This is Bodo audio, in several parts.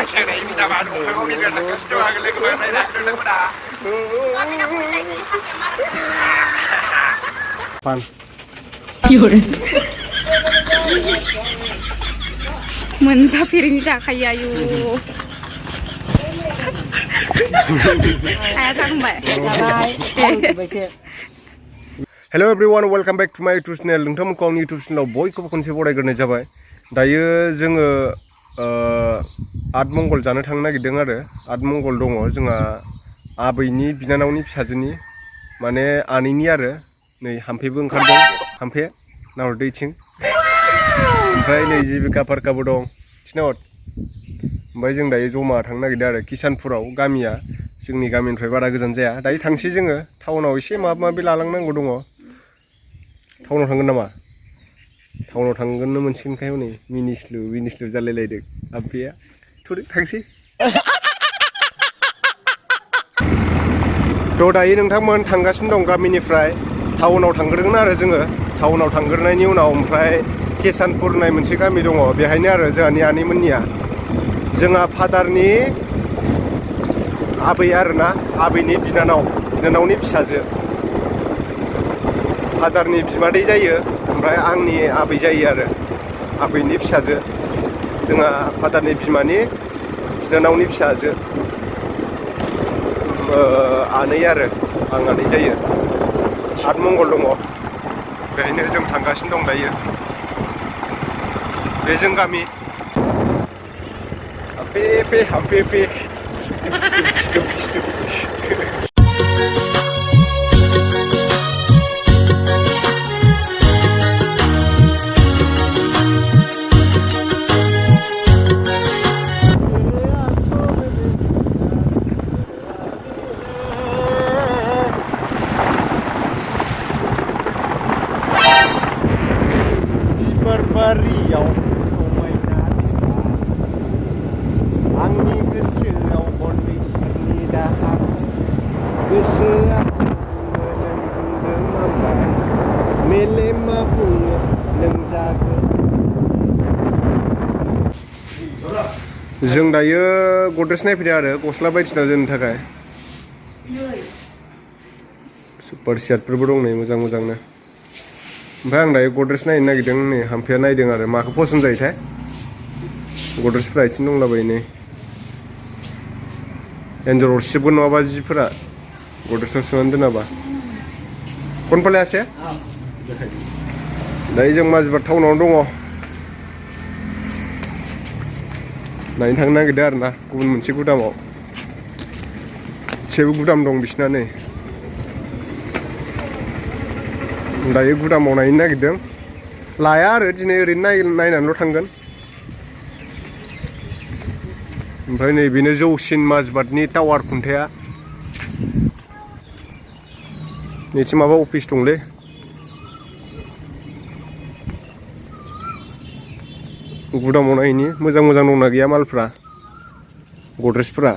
Pan. Mensapiring jakaya yu. Hello everyone, welcome back to my YouTube channel. नोंथांमोनखौ आंनि YouTube channel बयखौबो खनसे बरायग्रोनाय जाबाय. दायो जोङो आतमंगल जानो थांनो नागिरदों आरो आतमंगल दङ जोंहा आबैनि बिनानावनि फिसाजोनि माने आनैनि आरो नै हामफेबो ओंखारदों हामफे नाहरदो इथिं ओमफ्राय नै जिबिका पार्काबो दं थिनाहर ओमफ्राय जों दायो जमा थांनो नागिरदों आरो किसानपुराव गामिया जोंनि गामिनिफ्राय बारा गोजान जाया दायो थांसै जोङो टाउनाव एसे माबा माबि लालांनांगौ दङ टाउनाव थांगोन नामा टाउनाव थांगोननो मोनसिगोनखाय हनै मिनिस्लु जालायलायदों आबैया थुदो थांसै थ' दायो नोंथांमोन थांगासिनो दं गामिनिफ्राय टाउनाव थांग्रोगोन आरो जोङो टाउनाव थांग्रोनायनि उनाव ओमफ्राय केसानपुर होननाय मोनसे गामि दङ बेहायनो आरो जोंहानि आनैमोननिया जोंहा फादारनि आबै आरोना आबैनि बिनानावनि फिसाजो फादारनि बिमादै जायो ओमफ्राय आंनि आबै जायो आरो आबैनि फिसाजो जोंहा फादारनि बिमानि बिनानावनि फिसाजो आनै आरो आं आनै जायो आतमंगल दङ बेहायनो जों थांगासिनो दं दायो बे जों गामि हामफे बारियाव समायना आंनि गोसोआव बनदैसनि दाहार गोसोआ बुङो नों बुंदों माबा मेलेमा बुङो नों जागोन जों दायो गद्रेज नायफैदों आरो गस्ला बायदिसिना दोननो थाखाय सुपार सियारफोरबो दं नै मोजांनो ओमफ्राय आं दायो गद्रेज नायनो नागिरदों नै हामफेया नायदों आरो माखौ पसन्द जायोथाय गद्रेजफोरा इथिं दंलाबायो नै एन्जर अरसिबो नङाबा जिफोरा गद्रेजआव सोनानै दोनाबा कनफाले आसे दायो जों माजिबाद टाउनावनो दङ नायनो थांनो नागिरदों आरो ना गुबुन मोनसे गुदामाव सेबो गुदाम दं बिसिना नै दायो गुदामाव नायनो नागिरदों लाया आरो दिनै ओरैनो नायनानैल' थांगोन ओमफ्राय नै बेनो जौसिन माजिबादनि टावार खुन्थाया नैथिं माबा अफिस दंलै गुदामाव नायनि मोजां दंना गैया मालफ्रा गद्रेजफोरा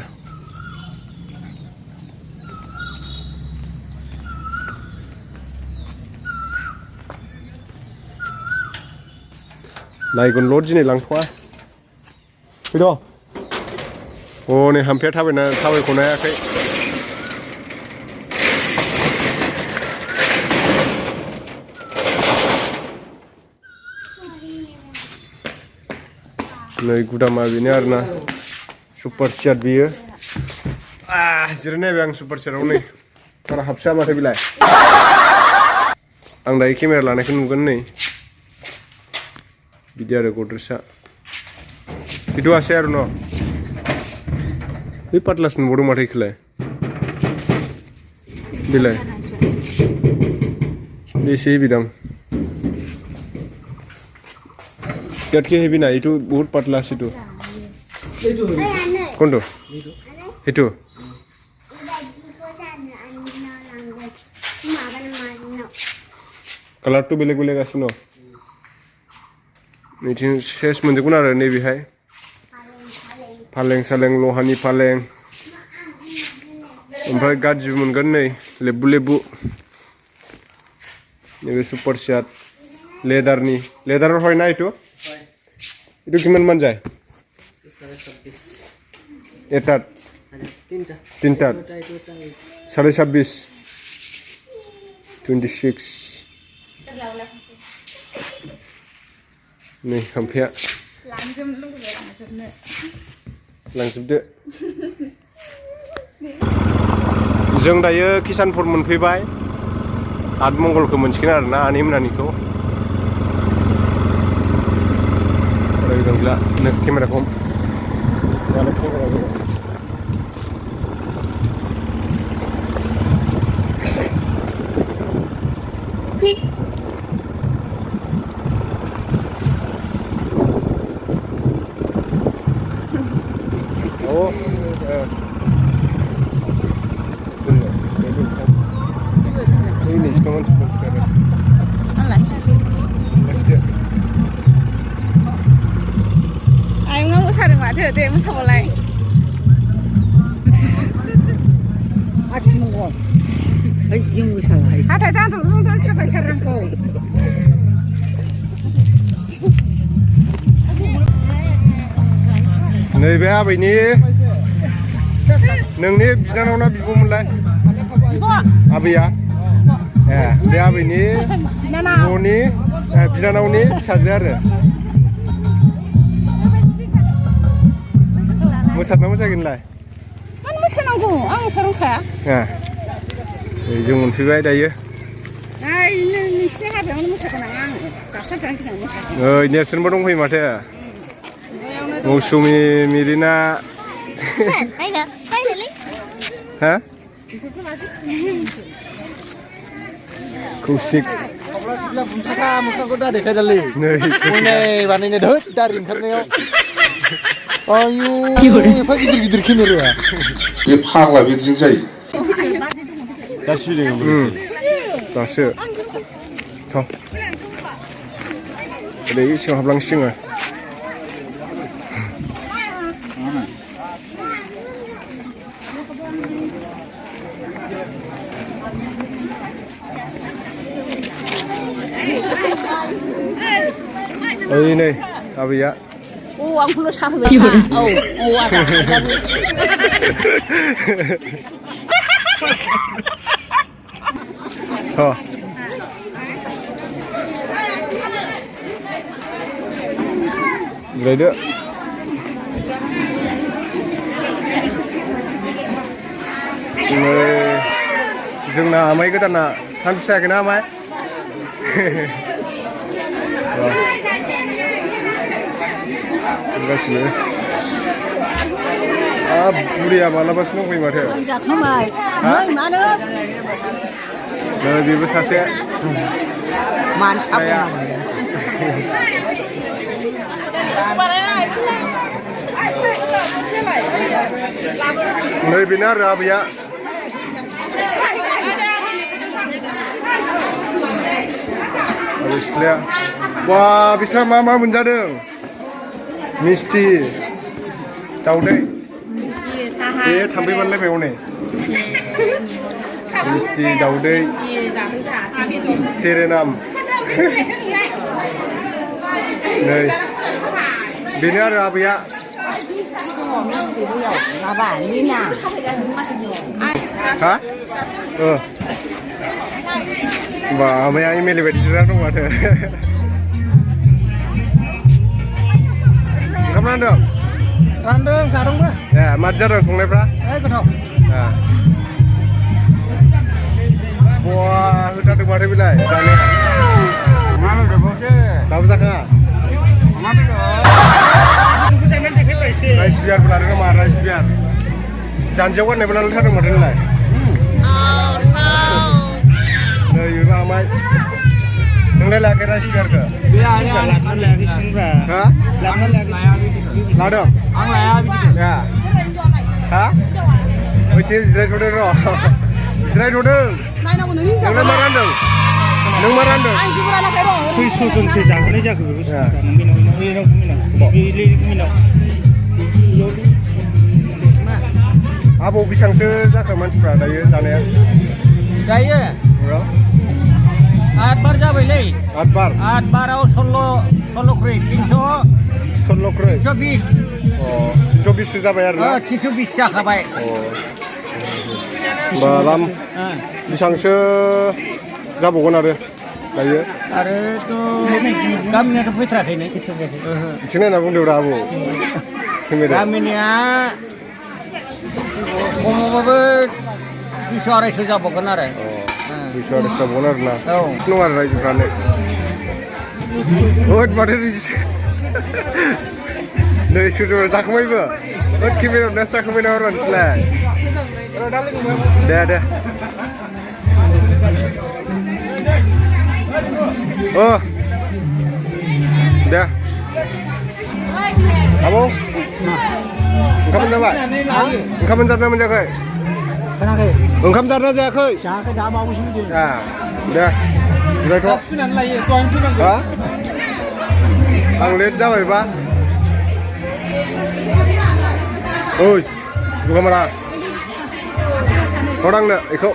नायगोनल' दिनै लांथ'वा फैद' नै हामफेया थाबायख'नो हायाखै नै गुदामा बेनो आरोना सुपार सियार बेयो जिरायनायबाय आं सुपार सियाराव नै बारा हाबसोआ माथो बेलाय आं दायो केमेरा लानायखौ नुगोन नै बिदि आरो गद्रेजआ itu आसे आरो न' बे पातलासिन नुबावदों माथो इखौलाय बेलाय एसे हेभिदां बिराद हेभि ना इटु बहुत पातला सिटु कोनটো इटु कालारथ' बेलेग आसिनो नैथिं सेस मोनजोबगोन आरो नैबेहाय फालें सालें लहानि फालें ओमफ्राय गाज्रि मोनगोन नै लेबु नैबे सुपार सियार लेदार হয় না इटु किमान मान যায় एटात 3 26 26 नै खामफेया लांजोबदो जों दायो किसानपुर मोनफैबाय आतमंगलखौ मोनसिगोन आरोना आनै मोनानिखौ गंला नो केमेरा खम deh masa mulai Atimongol yang salah ada tantu tantu siapa kerang kau नैबे आबैनि नोंनि बिनानावना बिब'मोनलाय आबैया ए बे आबैनि बिब'नि बिनानावनि फिसाजो आरो मोसादोंना मोसायाखैनोलाय मानो मोसानांगौ आं मोसारोंखाया जों मोनफैबाय दायो नोंसिनि हाबायावनो मोसागोन आं गाखोब जानो मोसागोन ओइ नेरसोनबो दंफैयो माथो मौसुमि मिरिना हा कौशिक गिदिर केमेराया बे फाग्ला बिदिजों जायो दासो ओरै सिङाव हाबलांसिङो ओइ नै आबैया आंखौल' साहोबाय जिरायदो जोंना आमाइ गोदाना थांखि जायाखैना आमाइ गासिबो बुरिया मालाबासो दंफैयो माथो बेबो सासे नै बेनो आरो आबैया सिख्लाया बा बिस्रा मा मा मोनजादों मिस्टि दाउदै बे थाम्फै बानलायबाय हनै मिस्टि दाउदै तेरेनाम नै बेनो आरो आबैया हा होमबा आमाया एमएलए बायदि जिरायना दं माथो ओंखाम रानदों जादोंबो ए मादि जादों संनायफ्रा गोथाव बवा होथारदों माथो बेलाय जानाया दाबो जाखाङा राइस बियारबो लादों नामा राइस बियार जानजियाव गाननायबो लाथारदों माथो नोंलाय नै बेबो आमाइ नोंलाय लायाखै राइस बियारखौ लादों आं लाया हा ओइथिं जिरायथ'दों र' जिरायथ'दों नोंलाय मा रानदों नों मा रानदों खैस'जनसो जाहोनाय जाखो आबौ बेसेबांसो जाखो मानसिफ्रा दायो जानाया दायो 8 बार जाबायलै 8 बार 8 बाराव 16 ख्रै 300 16 ख्रै 320 320 जाबाय आरो ना 320 जाखाबाय होमबा लाम बेसेबांसो जाबावगोन आरो दायो आरोथ' गामिनियाथ' फैथाराखैनो एसे नायना बुंदोब्रा आबौ गामिनिया खमावबाबो 200-250 जाबावगोन आरो 200-250 जाबावगोन आरो ना औ नङा आरो रायजोफ्रानो होद माथो नै सुजुर जाखांबायबो होद केमेरायावनो जाखांबाय ना हरबा नोंसोरलाय दे दे आबौ ओंखाम मोनजाबाय ओंखाम मोनजादोंना मोनजायाखै ओंखाम जादोंना जायाखै दा बावैसो दे जिरायथ' हा आं लेट जाबायबा ओइ जुगामारा हरांनो बेखौ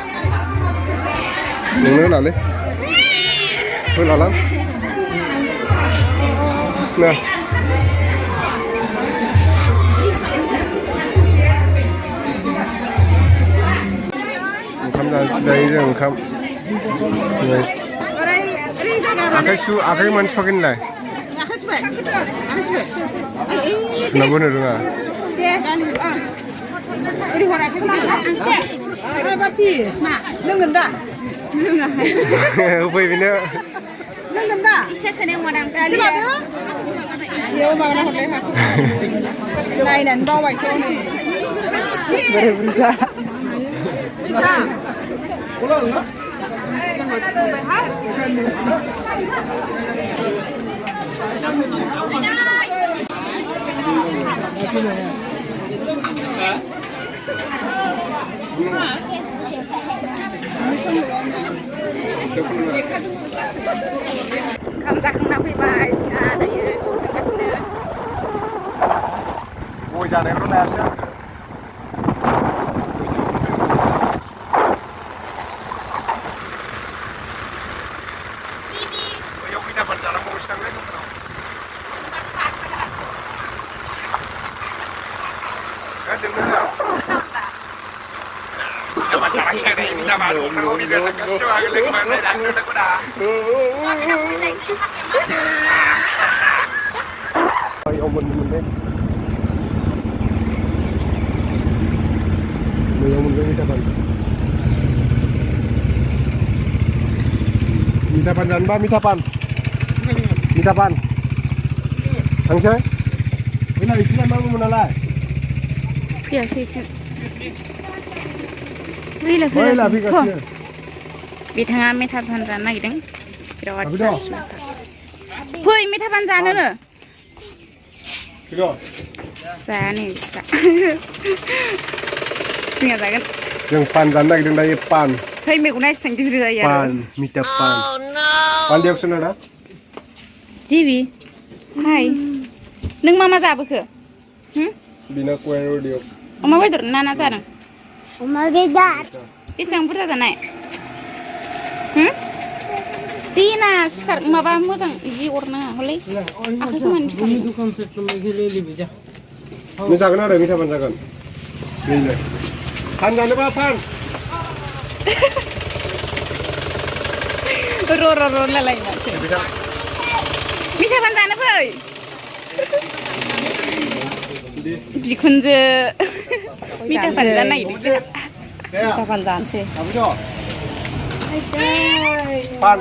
नोंनो होनालै होलालां ना ओंखाम जानोसै जायो जों ओंखाम आखाइ मानो सुवाखै नोंलाय सुनाबो होनो रोङा लोंगोन दा होफै बेनो लोंगोन दा एसे थोनाय नङा बेयाव माबाना हरलाय नायनानै बावबायसो बोरै बुरजा ओंखाम जाखांना फैबाय जोंहा दायो थांगासिनो गय जानायफ्राव नायासै आं Mitapan जानोबा मिटापान थांसै बेना बिसिना मा बुङो नालाय फैयासै फैला फैगासिनो बिथाङा मिटापान जानो नागिरदों बिराद फै मिटापान जानोनो जानो बिस्रा जोंहा जागोन जों पान जानो नागिरदों दायो पान फै मैगना एसेबां गिदिर जायो पान मिटापान पान देवसन ना जिबि हाय नों मा जाबोखो बिना कुएर दियो अमा बेदर ना जादों अमा बेदर बेसेबां बुरजा जानाय देना सिखार माबा मोजां इदि अरनाङा हलै आखाइखौ मानो नों जागोन आरो मिटापान जागोन बेनो पान जानोबा पान र' लालाय माथो मिटापान जानो फै बिखुनजो मिटापान जानो नागिरदों मिटापान जानोसै पान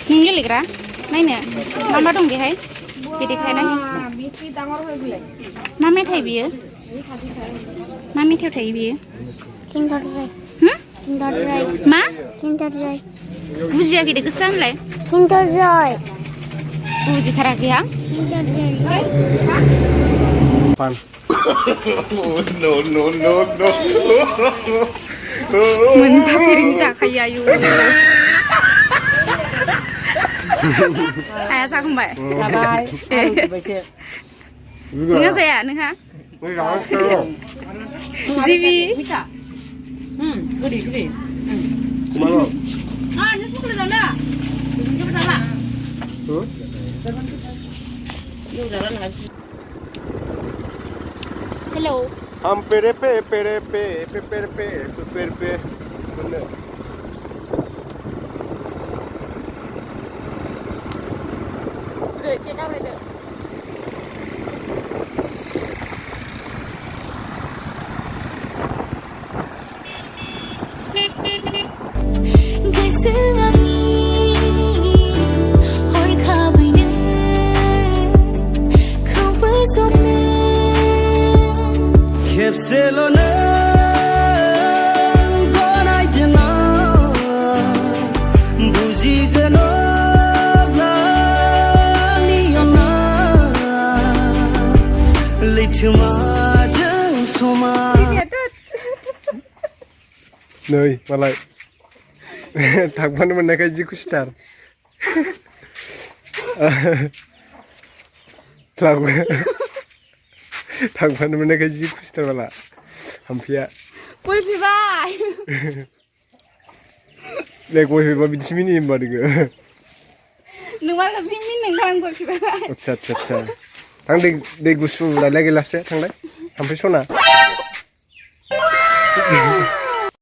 नों गेलेग्रा नायनो मा दं बेहाय बे देखायनाय मा मेथाइ बियो मा मेथाइयाव थायो बियो मा बुजियाखै दे गोसो होनलाय बुजिथाराखै आं पान मोनजाफेरिनि जाखायो आयु आया जाखांबाय नोंहा जाया नोंहा जिबि हेलौ हम पेरे पे पेरे पे पे पेरे पे पे पेरे पे मोनो एसे दावरायदो गोसोआंनि हरखाबैनो खौबोजबनो खेबसेल'नो गनायदों बुजिगोन अब्लानि अननाय लैथोमाजों समान नै मालाय थांफानो मोननायखाय जि खुसिथार थांफानो मोननायखाय जि खुसिथार माला हाम्फेया गय फैबाय ले गय फैबा बिदिसो मिनियो होमबा नोङो नोंमा जि मिनिनो ओंखार गय फैबाय आदसा आदसा आदसा थां दै गुसु लायलाय गिलाससे थांलाय हाम्फे सना